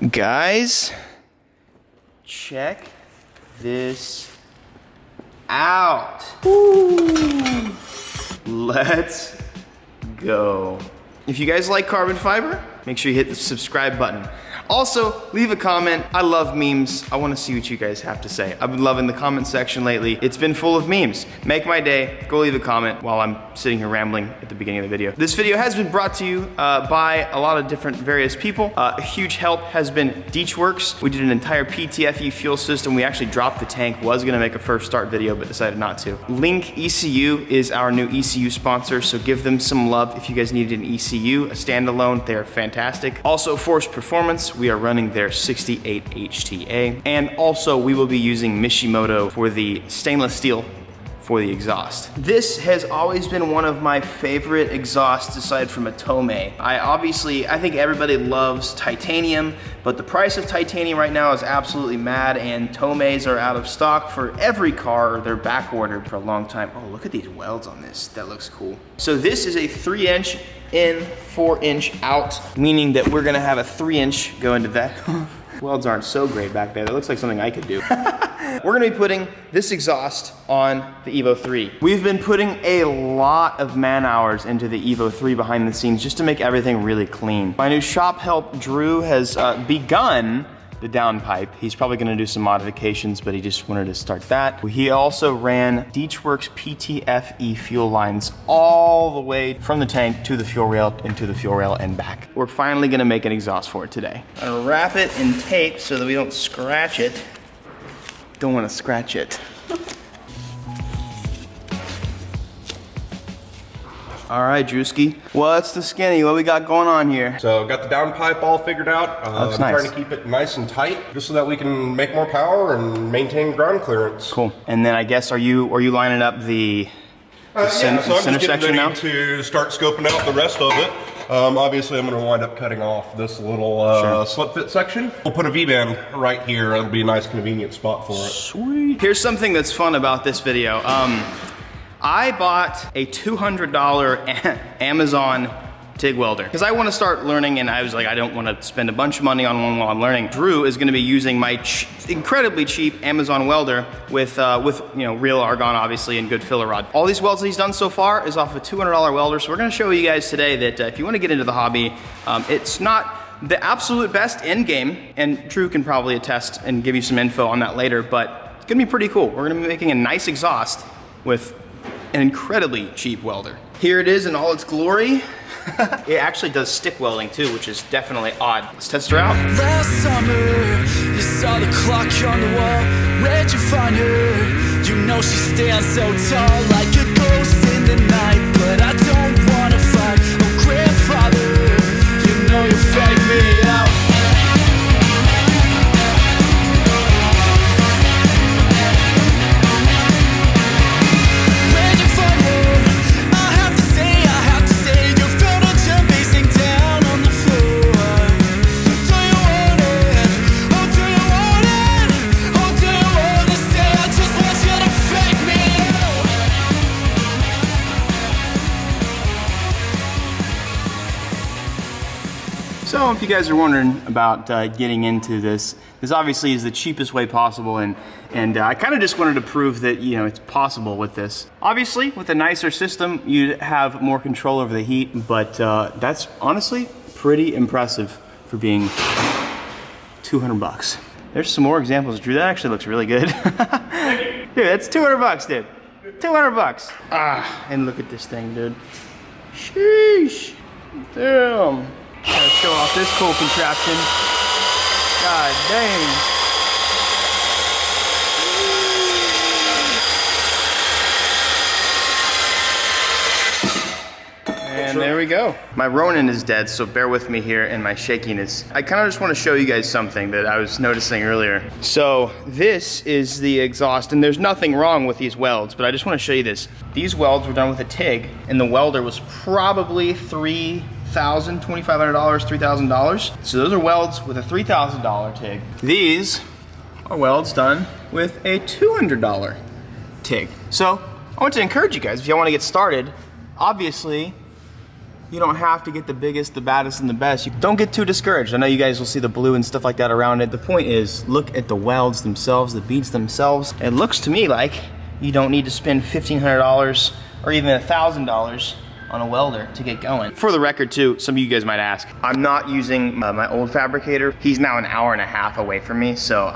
Guys, check this out. Woo. Let's go. If you guys like carbon fiber, make sure you hit the subscribe button. Also, leave a comment. I love memes. I want to see what you guys have to say. I've been loving the comment section lately. It's been full of memes. Make my day. Go leave a comment while I'm sitting here rambling at the beginning of the video. This video has been brought to you by a lot of different various people. A huge help has been Deechworks. We did an entire PTFE fuel system. We actually dropped the tank. Was gonna make a first start video, but decided not to. Link ECU is our new ECU sponsor, so give them some love if you guys needed an ECU, a standalone. They are fantastic. Also, Force Performance. We are running their 68 HTA. And also we will be using Mishimoto for the stainless steel for the exhaust. This has always been one of my favorite exhausts aside from a Tomei. I think everybody loves titanium, but the price of titanium right now is absolutely mad, and Tomeis are out of stock for every car. They're back ordered for a long time. Oh, look at these welds on this. That looks cool. So this is a 3-inch in, 4-inch out, meaning that we're gonna have a 3-inch go into that. Welds aren't so great back there. That looks like something I could do. We're gonna be putting this exhaust on the Evo 3. We've been putting a lot of man hours into the Evo 3 behind the scenes just to make everything really clean. My new shop help, Drew, has begun the downpipe. He's probably gonna do some modifications, but he just wanted to start that. He also ran Deechworks PTFE fuel lines all the way from the tank to the fuel rail, into the fuel rail and back. We're finally gonna make an exhaust for it today. I'm gonna wrap it in tape so that we don't scratch it. Don't wanna scratch it. All right, Drewski. What's the skinny? What we got going on here? So got the downpipe all figured out. That's I'm nice. trying to keep it nice and tight, just so that we can make more power and maintain ground clearance. Cool. And then I guess are you lining up the center so I'm just section getting now? ready to start scoping out the rest of it. Obviously, I'm going to wind up cutting off this little slip fit section. We'll put a V-band right here. It'll be a nice, convenient spot for it. Sweet. Here's something that's fun about this video. I bought a $200 Amazon TIG welder because I want to start learning, and I was like, I don't want to spend a bunch of money on one while I'm learning. Drew is going to be using my incredibly cheap Amazon welder with you know, real argon obviously and good filler rod. All these welds that he's done so far is off a $200 welder, so we're going to show you guys today that if you want to get into the hobby, it's not the absolute best end game, and Drew can probably attest and give you some info on that later, but it's going to be pretty cool. We're going to be making a nice exhaust with an incredibly cheap welder. Here it is in all its glory. It actually does stick welding too, which is definitely odd. Let's test her out. Last summer, you saw the clock on the wall. Where'd you find her? You know she stands so tall, like a ghost in the night. But I don't wanna fight. Oh, grandfather, you know you fake me out. So if you guys are wondering about getting into this, this obviously is the cheapest way possible, and I kind of just wanted to prove that, you know, it's possible with this. Obviously, with a nicer system, you'd have more control over the heat, but that's honestly pretty impressive for being 200 bucks. There's some more examples. Drew, that actually looks really good. Dude, that's 200 bucks, dude. 200 bucks. Ah, and look at this thing, dude. Sheesh. Damn. Gotta show off this cool contraption. God dang. And there we go. My Ronin is dead, so bear with me here in my shakiness. I kind of just want to show you guys something that I was noticing earlier. So this is the exhaust, and there's nothing wrong with these welds, but I just want to show you this. These welds were done with a TIG, and the welder was probably $2,500, $3,000. So those are welds with a $3,000 TIG. These are welds done with a $200 TIG. So I want to encourage you guys, if y'all want to get started, obviously You don't have to get the biggest, the baddest, and the best. You don't get too discouraged. I know you guys will see the blue and stuff like that around it. The point is, look at the welds themselves, the beads themselves. It looks to me like you don't need to spend $1,500 or even $1,000 on a welder to get going. For the record too, some of you guys might ask, I'm not using my old fabricator. He's now an hour and a half away from me, so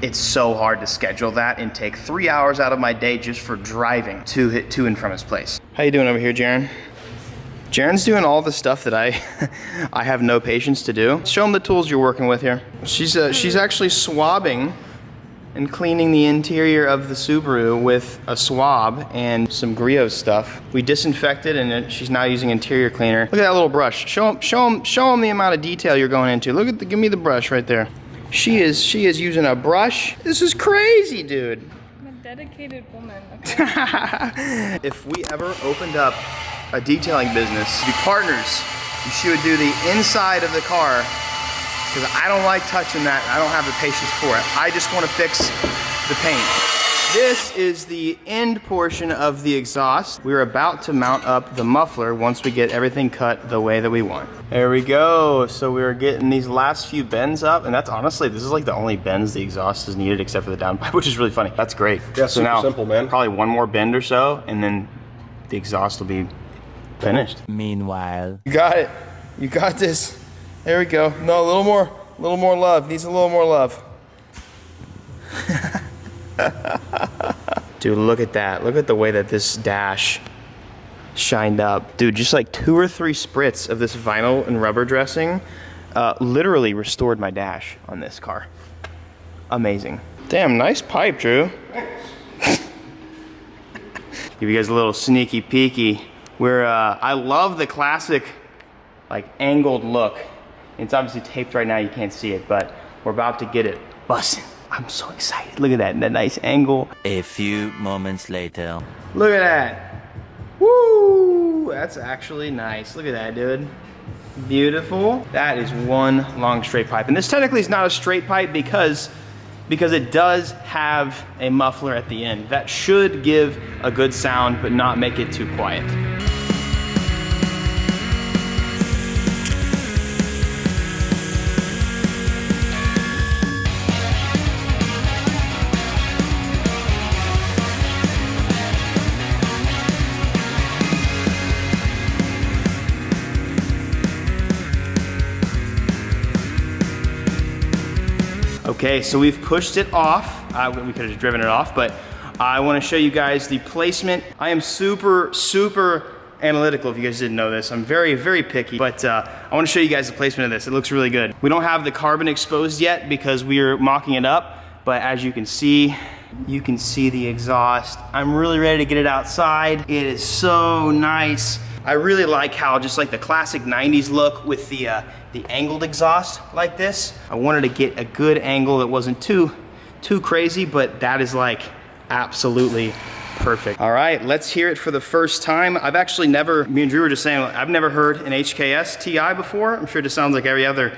it's so hard to schedule that and take 3 hours out of my day just for driving to and from his place. How you doing over here, Jaren? Jaren's doing all the stuff that I have no patience to do. Show him the tools you're working with here. She's actually swabbing and cleaning the interior of the Subaru with a swab and some griot stuff. We disinfected and she's now using interior cleaner. Look at that little brush. Show him the amount of detail you're going into. Give me the brush right there. She is using a brush. This is crazy, dude. I'm a dedicated woman, okay? If we ever opened up a detailing business, to be partners, she would do the inside of the car, because I don't like touching that. I don't have the patience for it. I just want to fix the paint. This is the end portion of the exhaust. We're about to mount up the muffler once we get everything cut the way that we want. There we go. So we're getting these last few bends up, and that's honestly, this is like the only bends the exhaust is needed except for the downpipe, which is really funny. That's great. Yeah, so super now, simple, man. Probably one more bend or so, and then the exhaust will be finished. Meanwhile, You got it. You got this. There we go. No, a little more love. Needs a little more love. Dude, look at that. Look at the way that this dash shined up. Dude, just like 2 or 3 spritz of this vinyl and rubber dressing literally restored my dash on this car. Amazing. Damn, nice pipe, Drew. Give you guys a little sneaky peeky. I love the classic like angled look. It's obviously taped right now, you can't see it, but we're about to get it bussin'. I'm so excited. Look at that nice angle. a few moments later. Look at that. Woo! That's actually nice. Look at that, dude. Beautiful. That is one long straight pipe. And this technically is not a straight pipe because it does have a muffler at the end. That should give a good sound, but not make it too quiet. Okay, so we've pushed it off. We could have just driven it off, but I want to show you guys the placement. I am super analytical, if you guys didn't know this. I'm very picky, but I want to show you guys the placement of this. It looks really good. We don't have the carbon exposed yet because we are mocking it up, but as you can see the exhaust. I'm really ready to get it outside. It is so nice. I really like how just like the classic 90s look with the angled exhaust like this. I wanted to get a good angle that wasn't too crazy, but that is like absolutely perfect. All right, let's hear it for the first time. I've actually never, me and Drew were just saying, I've never heard an HKS Ti before. I'm sure it just sounds like every other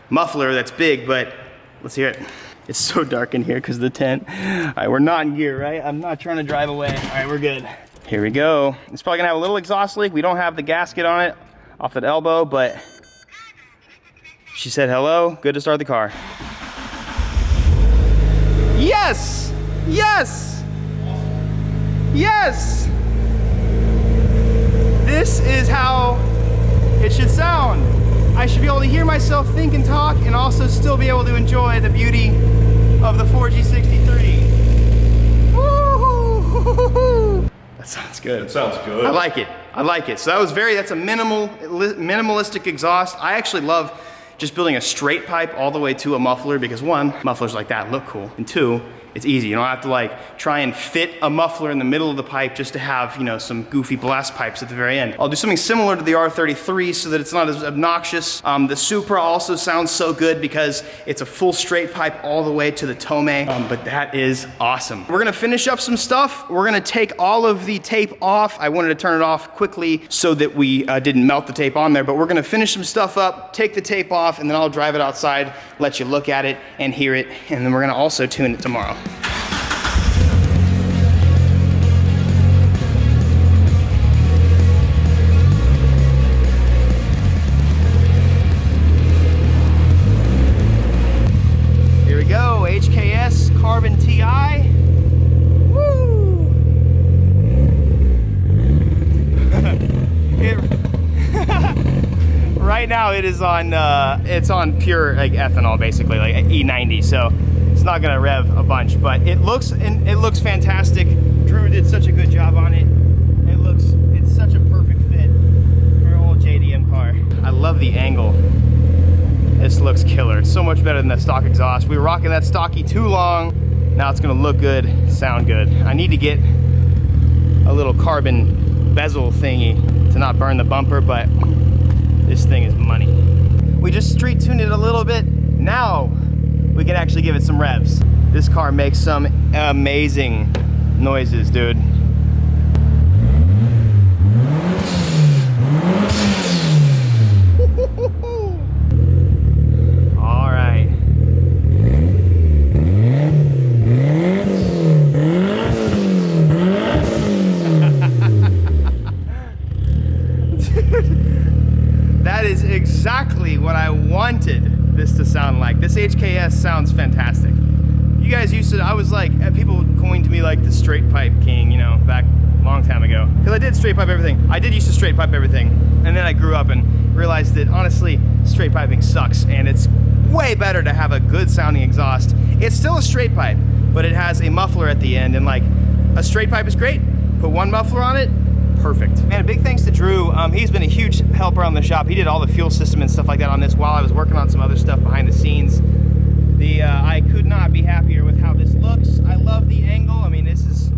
muffler that's big, but let's hear it. It's so dark in here because of the tent. All right, we're not in gear, right? I'm not trying to drive away. All right, we're good. Here we go. It's probably gonna have a little exhaust leak. We don't have the gasket on it off that elbow, but she said hello. Good to start the car. Yes! Yes! Yes! This is how it should sound. I should be able to hear myself think and talk and also still be able to enjoy the beauty of the 4G63. Woo-hoo-hoo-hoo-hoo. That sounds good. It sounds good. I like it. I like it. So that's a minimalistic exhaust. I actually love just building a straight pipe all the way to a muffler because one, mufflers like that look cool, and two, it's easy. You don't have to like try and fit a muffler in the middle of the pipe just to have, you know, some goofy blast pipes at the very end. I'll do something similar to the R33 so that it's not as obnoxious. The Supra also sounds so good because it's a full straight pipe all the way to the Tomei, but that is awesome. We're gonna finish up some stuff. We're gonna take all of the tape off. I wanted to turn it off quickly so that we didn't melt the tape on there, but we're gonna finish some stuff up, take the tape off, and then I'll drive it outside, let you look at it and hear it, and then we're gonna also tune it tomorrow. Carbon Ti. Woo! Right now it is on it's on pure like ethanol, basically, like E90, so it's not gonna rev a bunch, but it looks fantastic. Drew did such a good job on it. It's such a perfect fit for an old JDM car. I love the angle. This looks killer. It's so much better than that stock exhaust. We were rocking that stocky too long. Now it's gonna look good, sound good. I need to get a little carbon bezel thingy to not burn the bumper, but this thing is money. We just street tuned it a little bit. Now we can actually give it some revs. This car makes some amazing noises, dude. All right. That is exactly what I wanted this to sound like. This HKS sounds fantastic. You guys used to, I was like, people coined me like the straight pipe king, you know, back a long time ago. Because I did straight pipe everything. I did used to straight pipe everything. And then I grew up and realized that honestly, straight piping sucks. And it's way better to have a good sounding exhaust. It's still a straight pipe, but it has a muffler at the end. And like, a straight pipe is great. Put one muffler on it, perfect. Man, big thanks to Drew. He's been a huge helper on the shop. He did all the fuel system and stuff like that on this while I was working on some other stuff behind the scenes. I could not be happier with how this looks. I love the angle. I mean, it's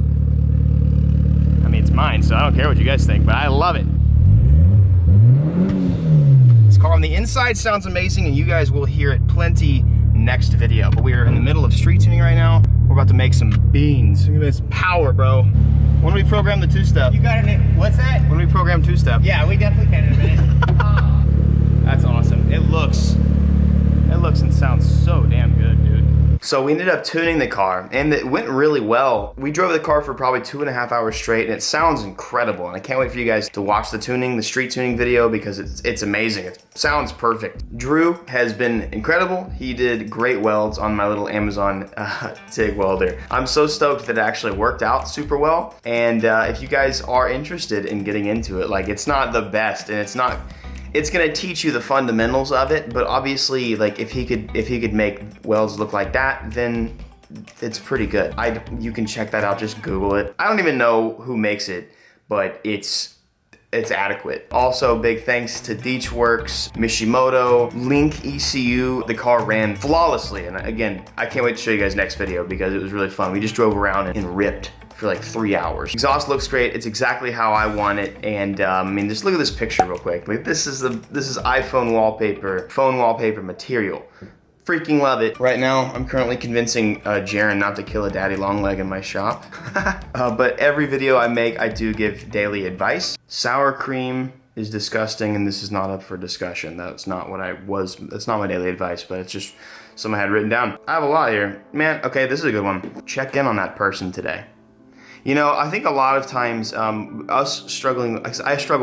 mine, so I don't care what you guys think, but I love it. This car on the inside sounds amazing, and you guys will hear it plenty next video. But we are in the middle of street tuning right now. We're about to make some beans. Look at this power, bro. When do we program the two-step? You got it. What's that? When do we program two-step? Yeah, we definitely can in a minute. That's awesome. It looks and sounds so damn good, dude. So we ended up tuning the car, and it went really well. We drove the car for probably 2.5 hours straight, and it sounds incredible. And I can't wait for you guys to watch the tuning, the street tuning video, because it's amazing. It sounds perfect. Drew has been incredible. He did great welds on my little Amazon TIG welder. I'm so stoked that it actually worked out super well. And if you guys are interested in getting into it, like, it's not the best, and it's gonna teach you the fundamentals of it, but obviously, like, if he could make welds look like that, then it's pretty good. You can check that out, just Google it. I don't even know who makes it, but it's adequate. Also, big thanks to Deechworks, Mishimoto, Link ECU. The car ran flawlessly, and again, I can't wait to show you guys next video because it was really fun. We just drove around and ripped for like 3 hours. Exhaust looks great. It's exactly how I want it. And I mean, just look at this picture real quick. Like, this is iPhone wallpaper, phone wallpaper material. Freaking love it. Right now, I'm currently convincing Jaren not to kill a daddy long leg in my shop. But every video I make, I do give daily advice. Sour cream is disgusting, and this is not up for discussion. That's not my daily advice, but it's just something I had written down. I have a lot here. Man, okay, this is a good one. Check in on that person today. You know, I think a lot of times I struggle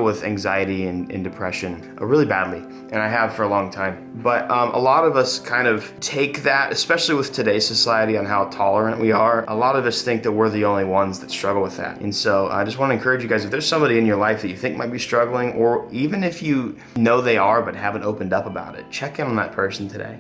with anxiety and depression really badly, and I have for a long time. But a lot of us kind of take that, especially with today's society on how tolerant we are, a lot of us think that we're the only ones that struggle with that. And so I just want to encourage you guys, if there's somebody in your life that you think might be struggling, or even if you know they are but haven't opened up about it, check in on that person today.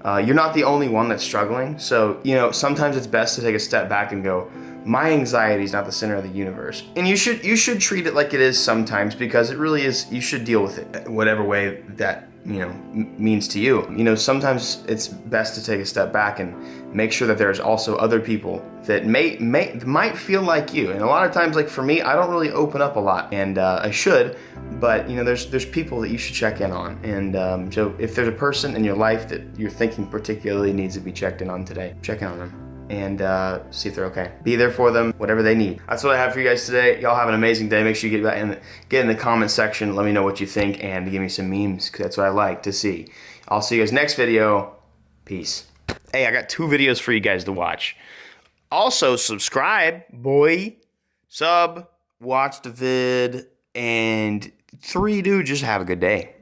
You're not the only one that's struggling, so, you know, sometimes it's best to take a step back and go, my anxiety is not the center of the universe. And you should treat it like it is sometimes, because it really is. You should deal with it whatever way that, you know, means to you. You know, sometimes it's best to take a step back and make sure that there's also other people that might feel like you. And a lot of times, like for me, I don't really open up a lot, and I should, but you know, there's people that you should check in on. And so if there's a person in your life that you're thinking particularly needs to be checked in on today, check in on them and see if they're okay. Be there for them, whatever they need. That's what I have for you guys today. Y'all have an amazing day. Make sure you get in the comment section. Let me know what you think, and give me some memes, because that's what I like to see. I'll see you guys next video. Peace. Hey, I got 2 videos for you guys to watch. Also, subscribe, boy. Sub, watch the vid, and 3, dude, just have a good day.